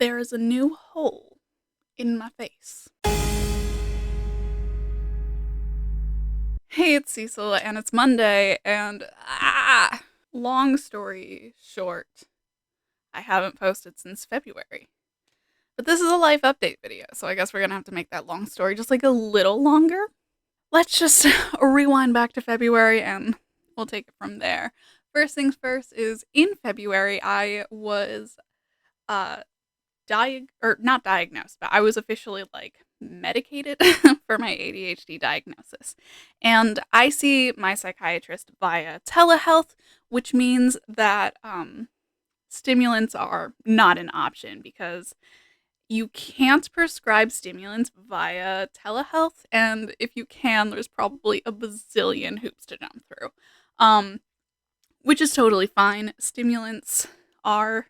There is a new hole in my face. Hey, it's Cecil, and it's Monday, and long story short, I haven't posted since February. But this is a life update video, so I guess we're gonna have to make that long story just like a little longer. Let's just rewind back to February and we'll take it from there. First things first is in February, I was not diagnosed, but I was officially medicated for my ADHD diagnosis. And I see my psychiatrist via telehealth, which means that stimulants are not an option because you can't prescribe stimulants via telehealth, and if you can, there's probably a bazillion hoops to jump through. Which is totally fine. Stimulants are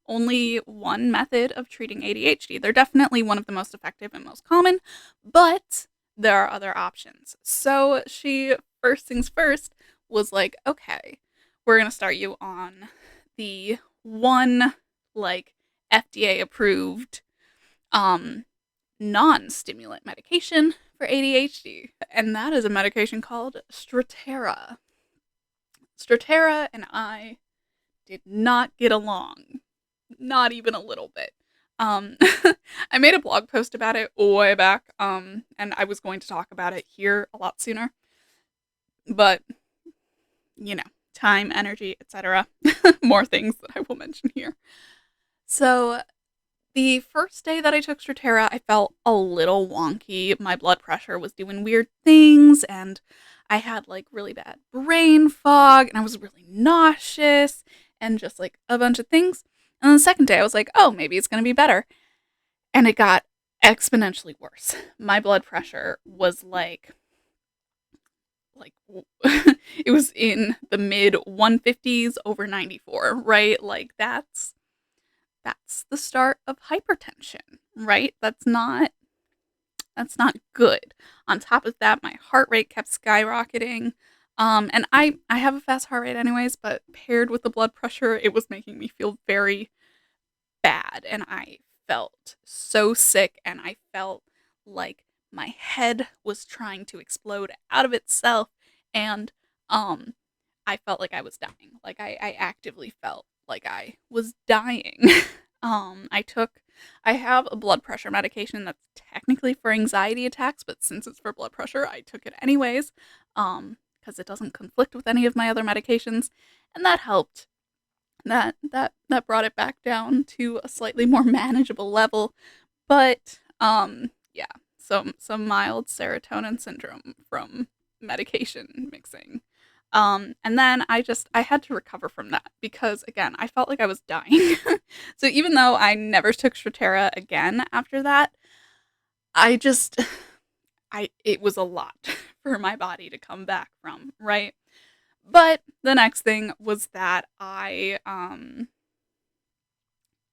only one method of treating ADHD. They're definitely one of the most effective and most common, but there are other options. So she, first things first, was like, okay, we're going to start you on the one, FDA approved non-stimulant medication for ADHD, and that is a medication called Strattera. Strattera and I did not get along. Not even a little bit. I made a blog post about it way back, and I was going to talk about it here a lot sooner. But, time, energy, etc. More things that I will mention here. So, the first day that I took Strattera, I felt a little wonky. My blood pressure was doing weird things, and I had really bad brain fog, and I was really nauseous, and just a bunch of things. And the second day, I was like, oh, maybe it's going to be better. And it got exponentially worse. My blood pressure was it was in the mid 150s over 94, right? That's the start of hypertension, right? That's not good. On top of that, my heart rate kept skyrocketing. And I have a fast heart rate anyways, but paired with the blood pressure, it was making me feel very bad. And I felt so sick, and I felt like my head was trying to explode out of itself. And I felt like I was dying. I actively felt like I was dying. I have a blood pressure medication that's technically for anxiety attacks, but since it's for blood pressure, I took it anyways. Because it doesn't conflict with any of my other medications, and that helped. That brought it back down to a slightly more manageable level, but yeah, some mild serotonin syndrome from medication mixing. And then I had to recover from that because again, I felt like I was dying. So even though I never took Strattera again after that, it was a lot for my body to come back from, right? But the next thing was that I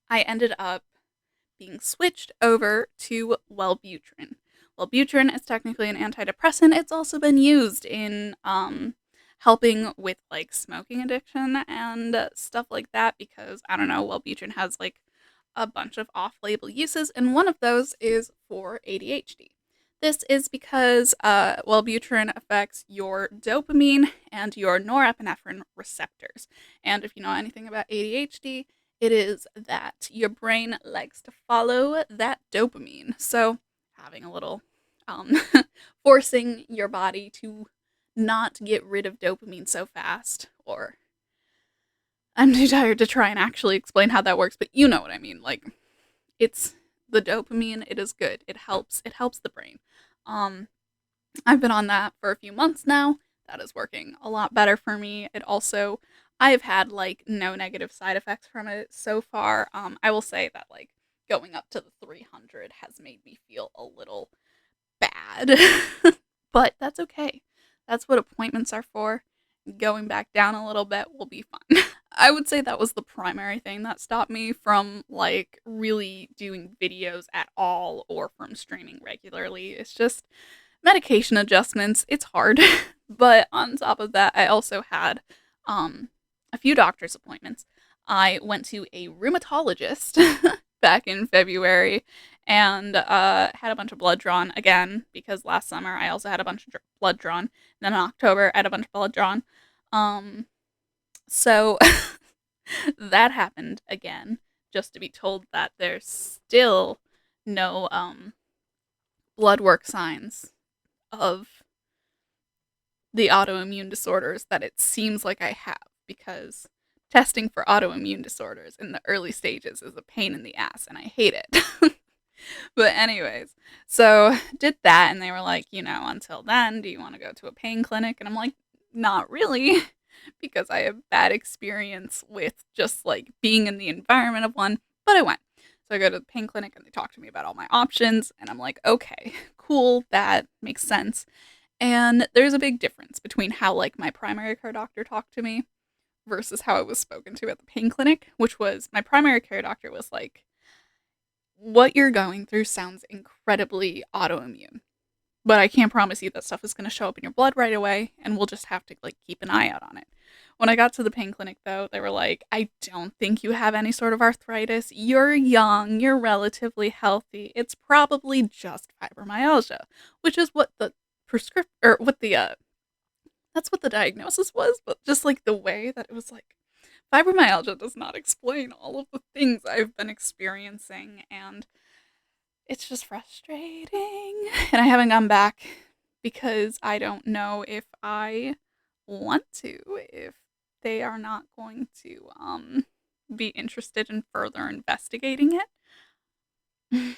ended up being switched over to Wellbutrin. Wellbutrin is technically an antidepressant. It's also been used in helping with smoking addiction and stuff like that because I don't know, Wellbutrin has a bunch of off-label uses, and one of those is for ADHD. This is because Wellbutrin affects your dopamine and your norepinephrine receptors. And if you know anything about ADHD, it is that your brain likes to follow that dopamine. So having a little forcing your body to not get rid of dopamine so fast, or I'm too tired to try and actually explain how that works, but you know what I mean. It's the dopamine, it is good. It helps the brain. I've been on that for a few months now. That is working a lot better for me. I've had no negative side effects from it so far. I will say that going up to the 300 has made me feel a little bad, but that's okay. That's what appointments are for. Going back down a little bit will be fun. I would say that was the primary thing that stopped me from really doing videos at all or from streaming regularly. It's just medication adjustments. It's hard. But on top of that, I also had a few doctor's appointments. I went to a rheumatologist back in February, and had a bunch of blood drawn again because last summer I also had a bunch of blood drawn. And then in October I had a bunch of blood drawn. Um, so that happened again, just to be told that there's still no blood work signs of the autoimmune disorders that it seems like I have, because testing for autoimmune disorders in the early stages is a pain in the ass and I hate it. But anyways, so did that and they were like, until then, do you want to go to a pain clinic? And I'm like, not really, because I have bad experience with just like being in the environment of one, but I went. So I go to the pain clinic and they talk to me about all my options and I'm like, okay, cool, that makes sense. And there's a big difference between how like my primary care doctor talked to me versus how I was spoken to at the pain clinic, which was my primary care doctor was like, what you're going through sounds incredibly autoimmune, but I can't promise you that stuff is going to show up in your blood right away, and we'll just have to like keep an eye out on it. When I got to the pain clinic though, they were like, I don't think you have any sort of arthritis. You're young, you're relatively healthy. It's probably just fibromyalgia, which is what the prescription or what the that's what the diagnosis was, but just like the way that it was like fibromyalgia does not explain all of the things I've been experiencing, and it's just frustrating. And I haven't gone back because I don't know if I want to, if they are not going to be interested in further investigating it.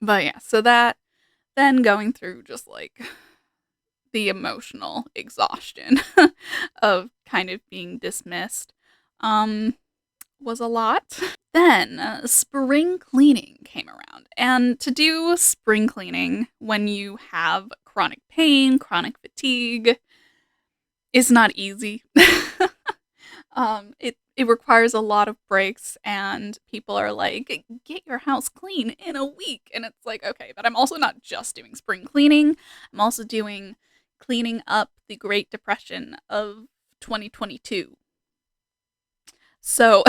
But yeah, so that then going through just like the emotional exhaustion of kind of being dismissed was a lot. Then spring cleaning came around. And to do spring cleaning when you have chronic pain, chronic fatigue, is not easy. It requires a lot of breaks, and people are like, get your house clean in a week. And it's like, okay, but I'm also not just doing spring cleaning, I'm also doing cleaning up the Great Depression of 2022. So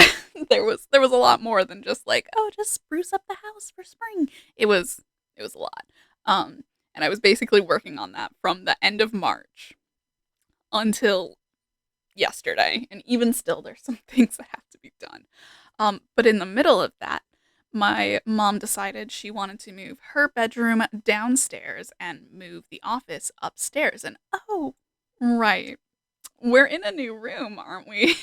there was a lot more than just like, oh, just spruce up the house for spring. It was a lot. And I was basically working on that from the end of March until yesterday, and even still there's some things that have to be done. But in the middle of that, my mom decided she wanted to move her bedroom downstairs and move the office upstairs. And oh, right, we're in a new room, aren't we?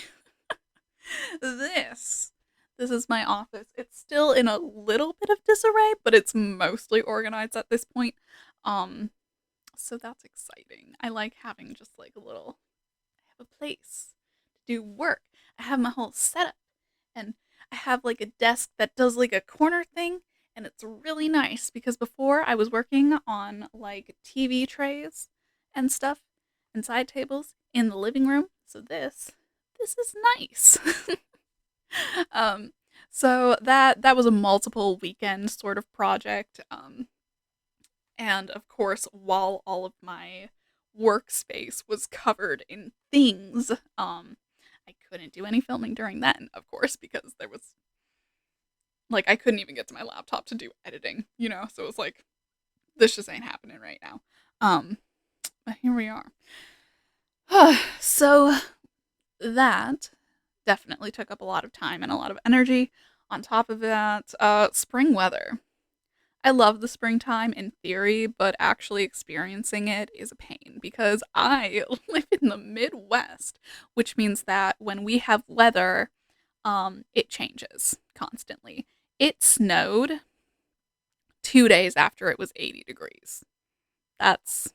this this is my office. It's still in a little bit of disarray, but it's mostly organized at this point. Um, so that's exciting. I like having just like I have a place to do work. I have my whole setup, and I have like a desk that does like a corner thing, and it's really nice because before I was working on like TV trays and stuff and side tables in the living room. So this is nice. um so that was a multiple weekend sort of project. And of course, while all of my workspace was covered in things, I couldn't do any filming during then, of course, because there was like I couldn't even get to my laptop to do editing, so it was like this just ain't happening right now. But here we are. So that definitely took up a lot of time and a lot of energy. On top of that, spring weather. I love the springtime in theory, but actually experiencing it is a pain because I live in the Midwest, which means that when we have weather, it changes constantly. It snowed 2 days after it was 80 degrees. That's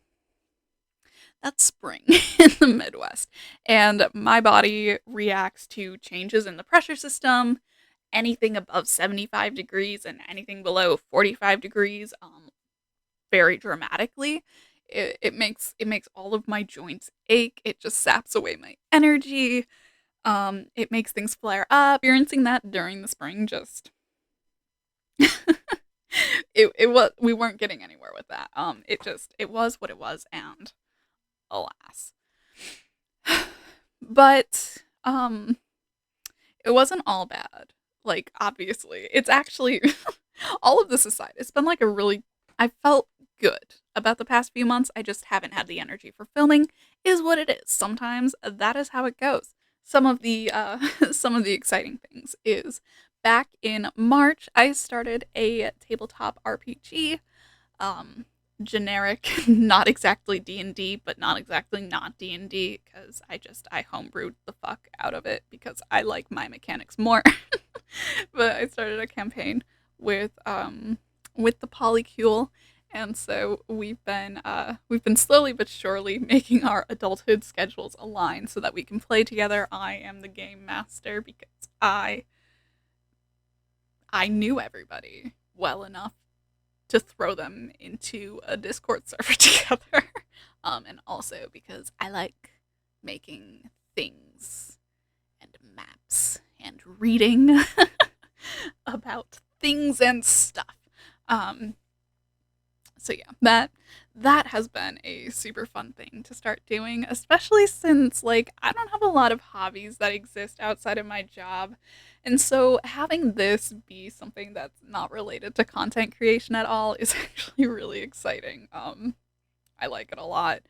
that's spring in the Midwest. And my body reacts to changes in the pressure system, anything above 75 degrees and anything below 45 degrees, very dramatically. It makes all of my joints ache. It just saps away my energy. It makes things flare up. Experiencing that during the spring just it was we weren't getting anywhere with that. It was what it was, and alas. But it wasn't all bad. Like, obviously. It's actually all of this aside, it's been like a really I felt good about the past few months. I just haven't had the energy for filming is what it is. Sometimes that is how it goes. Some of the some of the exciting things is back in March I started a tabletop RPG, um generic, not exactly D&D, but not exactly not D&D because I homebrewed the fuck out of it because I like my mechanics more. But I started a campaign with the polycule, and so we've been slowly but surely making our adulthood schedules align so that we can play together. I am the game master because I knew everybody well enough to throw them into a Discord server together. And also because I like making things and maps and reading about things and stuff. Um, so yeah, that has been a super fun thing to start doing, especially since like I don't have a lot of hobbies that exist outside of my job. And so having this be something that's not related to content creation at all is actually really exciting. I like it a lot.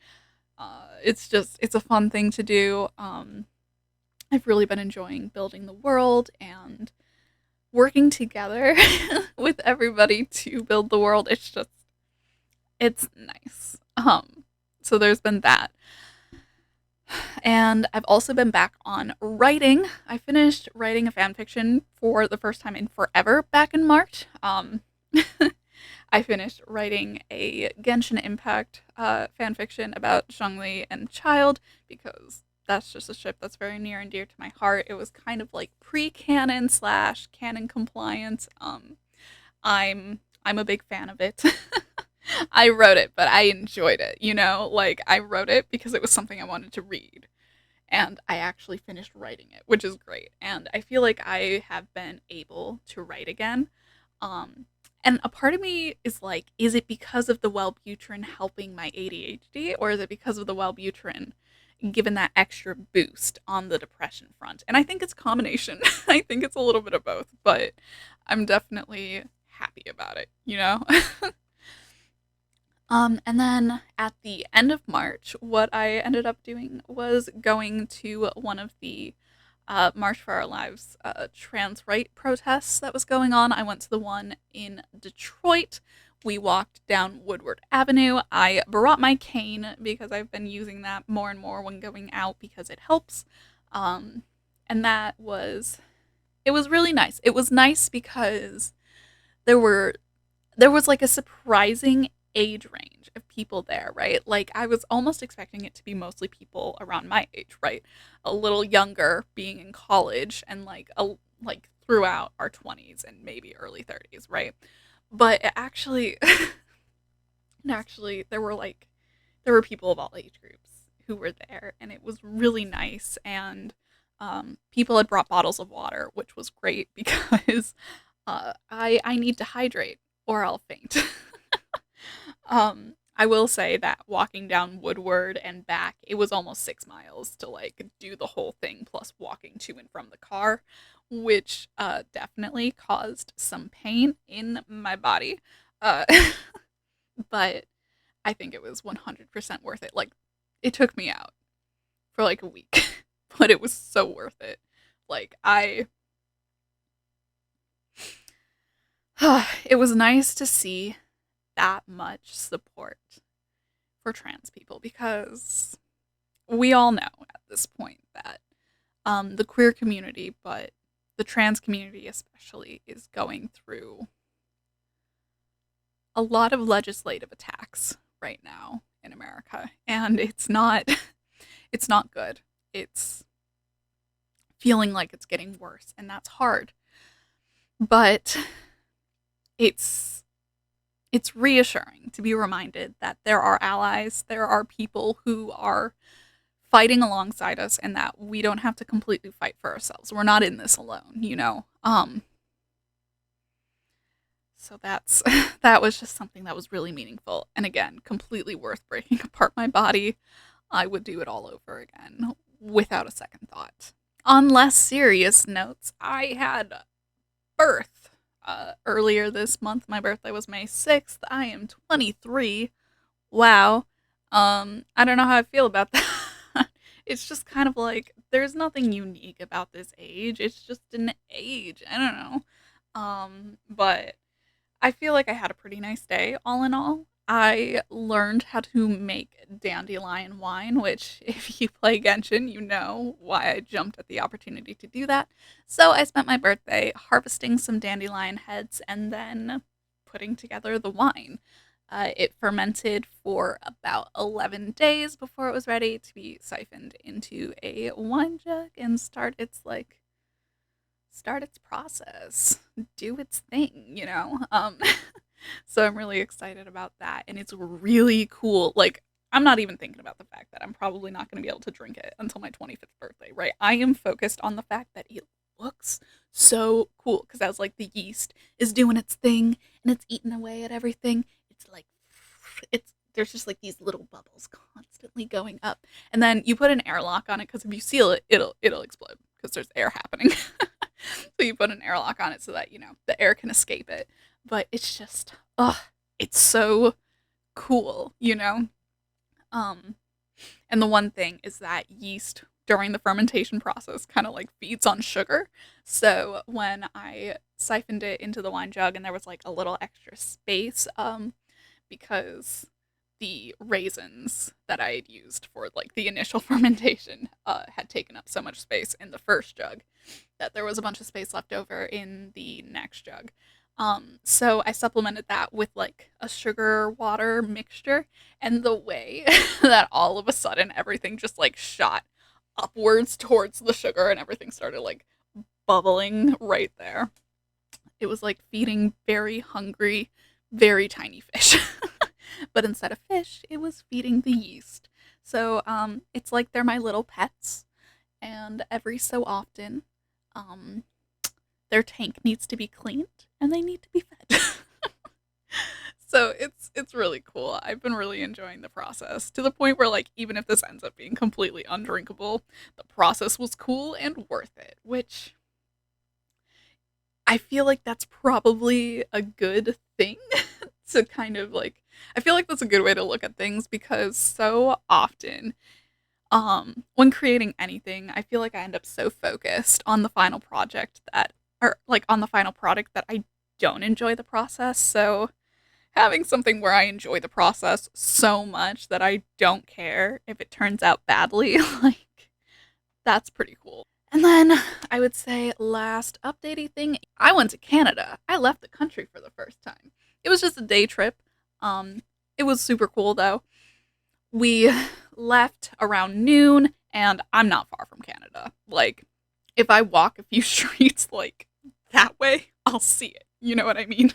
It's a fun thing to do. I've really been enjoying building the world and working together with everybody to build the world. It's nice. So there's been that. And I've also been back on writing. I finished writing a fan fiction for the first time in forever back in March. I finished writing a Genshin Impact fan fiction about Zhongli and Child because that's just a ship that's very near and dear to my heart. It was kind of like pre-canon slash canon compliant. I'm a big fan of it. I wrote it, but I enjoyed it, you know? Like, I wrote it because it was something I wanted to read. And I actually finished writing it, which is great. And I feel like I have been able to write again. Um, and a part of me is like, is it because of the Wellbutrin helping my ADHD, or is it because of the Wellbutrin given that extra boost on the depression front? And I think it's a combination. I think it's a little bit of both, but I'm definitely happy about it, you know? And then at the end of March, what I ended up doing was going to one of the March for Our Lives trans right protests that was going on. I went to the one in Detroit. We walked down Woodward Avenue. I brought my cane because I've been using that more and more when going out because it helps. And it was really nice. It was nice because there were there was like a surprising age range of people there, right? Like I was almost expecting it to be mostly people around my age, right? A little younger being in college and like throughout our 20s and maybe early 30s, right? But it actually actually there were people of all age groups who were there and it was really nice and people had brought bottles of water, which was great because I need to hydrate or I'll faint. I will say that walking down Woodward and back, it was almost 6 miles to like do the whole thing plus walking to and from the car, which definitely caused some pain in my body. Uh, but I think it was 100% worth it. Like, it took me out for like a week, but it was so worth it. Like, it was nice to see that much support for trans people because we all know at this point that the queer community, but the trans community especially, is going through a lot of legislative attacks right now in America, and it's not good. It's feeling like it's getting worse, and that's hard. But it's it's reassuring to be reminded that there are allies, there are people who are fighting alongside us and that we don't have to completely fight for ourselves. We're not in this alone, you know. So that's that was just something that was really meaningful and again, completely worth breaking apart my body. I would do it all over again without a second thought. On less serious notes, I had birth earlier this month. My birthday was May 6th. I am 23. Wow. I don't know how I feel about that. It's just kind of like there's nothing unique about this age. It's just an age. I don't know. But I feel like I had a pretty nice day, all in all. I learned how to make dandelion wine, which, if you play Genshin, you know why I jumped at the opportunity to do that. So I spent my birthday harvesting some dandelion heads and then putting together the wine. It fermented for about 11 days before it was ready to be siphoned into a wine jug and start its process, do its thing, you know? So I'm really excited about that. And it's really cool. Like, I'm not even thinking about the fact that I'm probably not going to be able to drink it until my 25th birthday, right? I am focused on the fact that it looks so cool because as like the yeast is doing its thing and it's eating away at everything, it's like, there's just like these little bubbles constantly going up. And then you put an airlock on it because if you seal it, it'll explode because there's air happening. So you put an airlock on it so that, you know, the air can escape it. But it's just, it's so cool, you know? Um, and the one thing is that yeast during the fermentation process kind of like feeds on sugar. So when I siphoned it into the wine jug and there was like a little extra space, because the raisins that I had used for like the initial fermentation had taken up so much space in the first jug that there was a bunch of space left over in the next jug. So I supplemented that with like a sugar water mixture, and the way that all of a sudden everything just like shot upwards towards the sugar and everything started like bubbling right there. It was like feeding very hungry, very tiny fish. But instead of fish, it was feeding the yeast. So it's like they're my little pets, and every so often, um, their tank needs to be cleaned and they need to be fed. So it's really cool. I've been really enjoying the process to the point where like even if this ends up being completely undrinkable, the process was cool and worth it, which I feel like that's probably a good thing to kind of like I feel like that's a good way to look at things because so often when creating anything, I feel like I end up so focused on the final project that or like on the final product that I don't enjoy the process. So having something where I enjoy the process so much that I don't care if it turns out badly, like that's pretty cool. And then I would say last updatey thing, I went to Canada. I left the country for the first time. It was just a day trip. Um, it was super cool though. We left around noon, and I'm not far from Canada. Like, if I walk a few streets like that way, I'll see it. You know what I mean?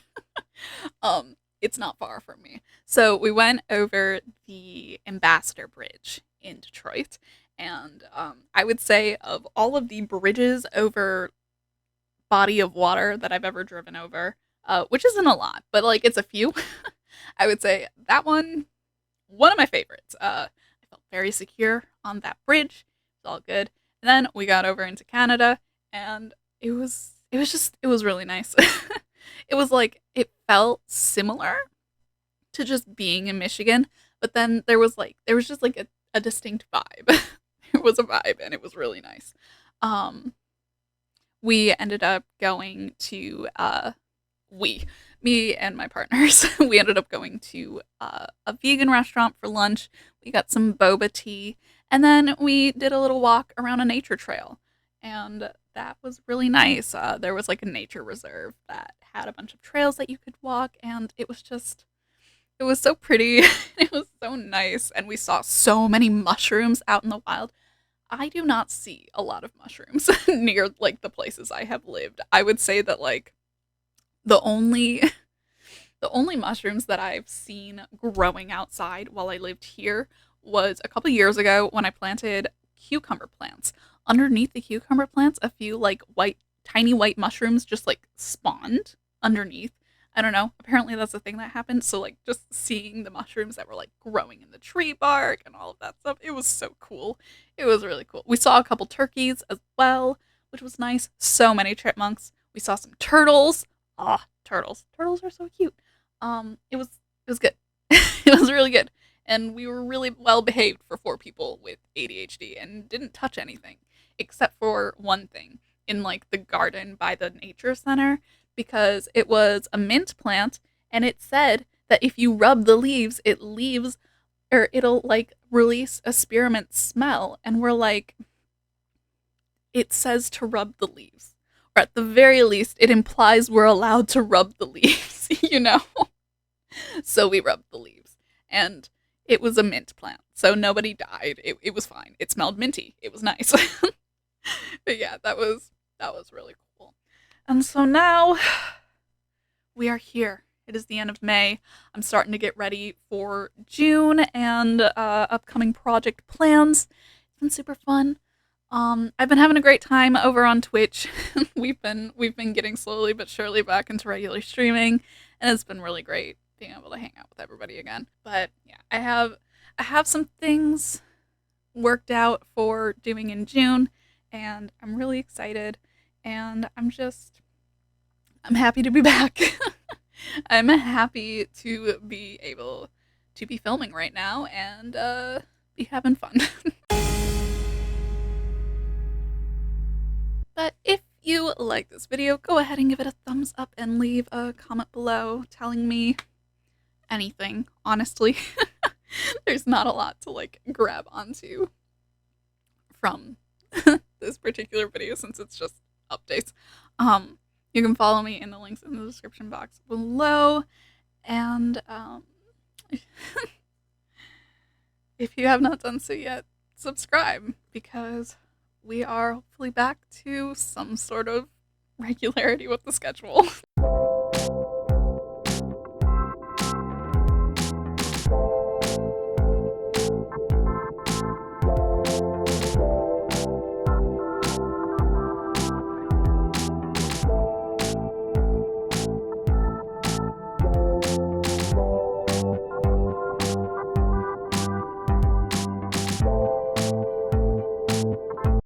It's not far from me. So we went over the Ambassador Bridge in Detroit, and I would say of all of the bridges over body of water that I've ever driven over, which isn't a lot, but like it's a few. I would say that one of my favorites. I felt very secure on that bridge. It's all good. And then we got over into Canada, and it was really nice. It was like it felt similar to just being in Michigan, but then there was just like a distinct vibe. It was a vibe, and it was really nice. Um, we ended up going to we me and my partners we ended up going to a vegan restaurant for lunch. We got some boba tea, and then we did a little walk around a nature trail, and that was really nice. There was like a nature reserve that had a bunch of trails that you could walk, and it was so pretty. It was so nice, and we saw so many mushrooms out in the wild. I do not see a lot of mushrooms near like the places I have lived. I would say that like the only the only mushrooms that I've seen growing outside while I lived here was a couple years ago when I planted cucumber plants. Underneath the cucumber plants, a few like tiny white mushrooms just like spawned underneath. I don't know. Apparently that's a thing that happened. So like just seeing the mushrooms that were like growing in the tree bark and all of that stuff, it was so cool. It was really cool. We saw a couple turkeys as well, which was nice. So many chipmunks. We saw some turtles. Ah, turtles. Turtles are so cute. It was good. It was really good. And we were really well behaved for 4 people with ADHD and didn't touch anything except for one thing in like the garden by the nature center because it was a mint plant and it said that if you rub the leaves, it leaves or it'll like release a spearmint smell. And we're like, it says to rub the leaves. Or at the very least, it implies we're allowed to rub the leaves, you know? So we rubbed the leaves. And it was a mint plant. So nobody died. It was fine. It smelled minty. It was nice. But yeah, that was really cool. And so now we are here. It is the end of May. I'm starting to get ready for June and upcoming project plans. It's been super fun. I've been having a great time over on Twitch. we've been getting slowly but surely back into regular streaming, and it's been really great being able to hang out with everybody again. But yeah, I have some things worked out for doing in June, and I'm really excited, and I'm happy to be back. I'm happy to be able to be filming right now and be having fun. But if you like this video, go ahead and give it a thumbs up and leave a comment below telling me anything, honestly. There's not a lot to like grab onto from this particular video since it's just updates. You can follow me in the links in the description box below, and if you have not done so yet, subscribe because we are hopefully back to some sort of regularity with the schedule.